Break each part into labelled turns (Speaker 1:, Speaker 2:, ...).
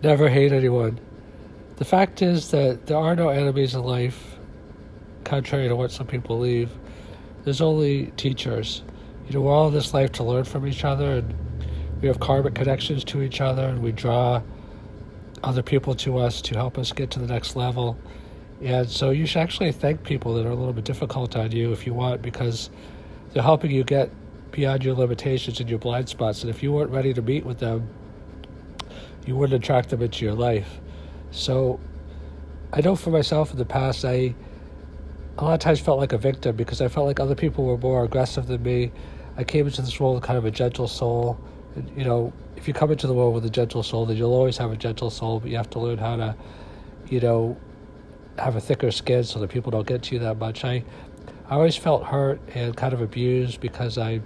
Speaker 1: Never hate anyone. The fact is that there are no enemies in life, contrary to what some people believe. There's only teachers. We're all in this life to learn from each other, and we have karmic connections to each other, and we draw other people to us to help us get to the next level. And so you should actually thank people that are a little bit difficult on you if you want, because they're helping you get beyond your limitations and your blind spots. And if you weren't ready to meet with them, you wouldn't attract them into your life. So I know for myself in the past, I a lot of times felt like a victim because I felt like other people were more aggressive than me. I came into this world with kind of a gentle soul. And, if you come into the world with a gentle soul, then you'll always have a gentle soul, but you have to learn how to, have a thicker skin so that people don't get to you that much. I always felt hurt and kind of abused because I'm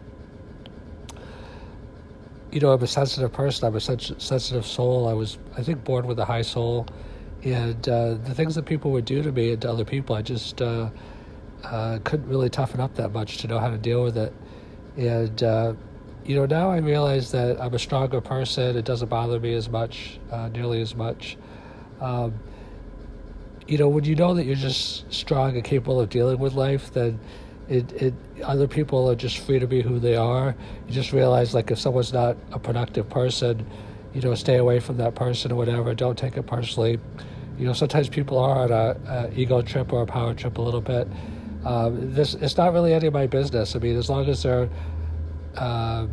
Speaker 1: a sensitive person. I'm a sensitive soul. I was, I think, born with a high soul. And the things that people would do to me and to other people, I just couldn't really toughen up that much to know how to deal with it. And, now I realize that I'm a stronger person. It doesn't bother me as much, nearly as much. When you know that you're just strong and capable of dealing with life, then other people are just free to be who they are. You just realize, like, if someone's not a productive person, stay away from that person or whatever. Don't take it personally. Sometimes people are on a ego trip or a power trip a little bit. It's not really any of my business. I mean, as long as they're, I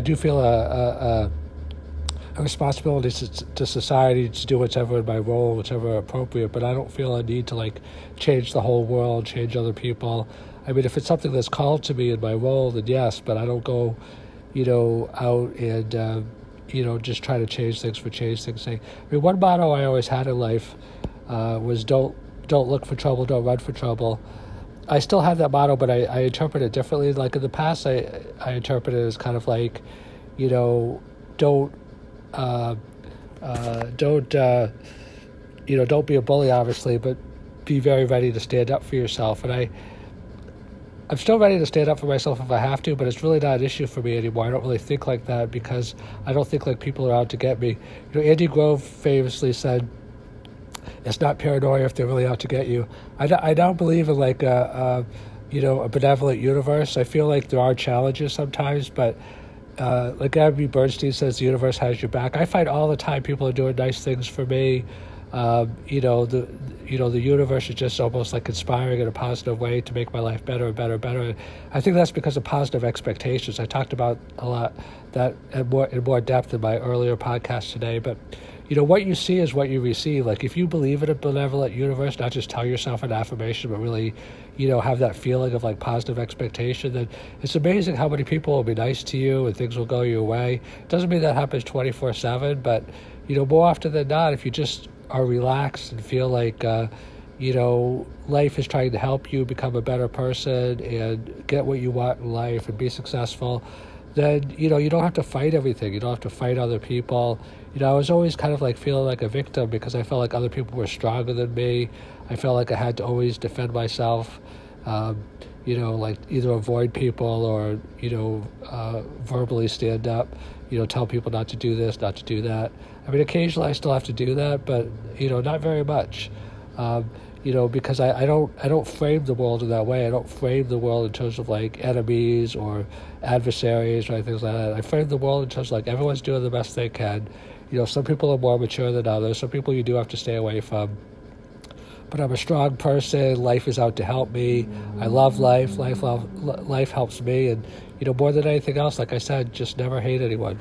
Speaker 1: do feel a responsibility to society to do whatever in my role, whichever appropriate, but I don't feel a need to change the whole world, change other people. I mean, if it's something that's called to me in my role, then yes, but I don't go, out and, just try to change things for change things' sake. I mean, one motto I always had in life was don't look for trouble, don't run for trouble. I still have that motto, but I interpret it differently. Like in the past, I interpret it as kind of like, don't be a bully, obviously, but be very ready to stand up for yourself. And I'm still ready to stand up for myself if I have to, but it's really not an issue for me anymore. I don't really think like that because I don't think like people are out to get me. Andy Grove famously said, it's not paranoia if they're really out to get you. I don't believe in like a benevolent universe. I feel like there are challenges sometimes, but like Abby Bernstein says, the universe has your back. I find all the time people are doing nice things for me. The universe is just almost like conspiring in a positive way to make my life better and better and better. I think that's because of positive expectations. I talked about a lot that in more depth in my earlier podcast today, but what you see is what you receive. Like if you believe in a benevolent universe, not just tell yourself an affirmation, but really, have that feeling of like positive expectation, then it's amazing how many people will be nice to you and things will go your way. It doesn't mean that happens 24/7, but more often than not, if you just are relaxed and feel like, life is trying to help you become a better person and get what you want in life and be successful, then, you don't have to fight everything. You don't have to fight other people. I was always kind of like feeling like a victim because I felt like other people were stronger than me. I felt like I had to always defend myself, like either avoid people or, verbally stand up, tell people not to do this, not to do that. I mean, occasionally I still have to do that, but, not very much. Because I don't frame the world in that way. I don't frame the world in terms of like enemies or adversaries or anything like that. I frame the world in terms of like everyone's doing the best they can. Some people are more mature than others. Some people you do have to stay away from. But I'm a strong person. Life is out to help me. I love life. Life helps me. And, more than anything else, like I said, just never hate anyone.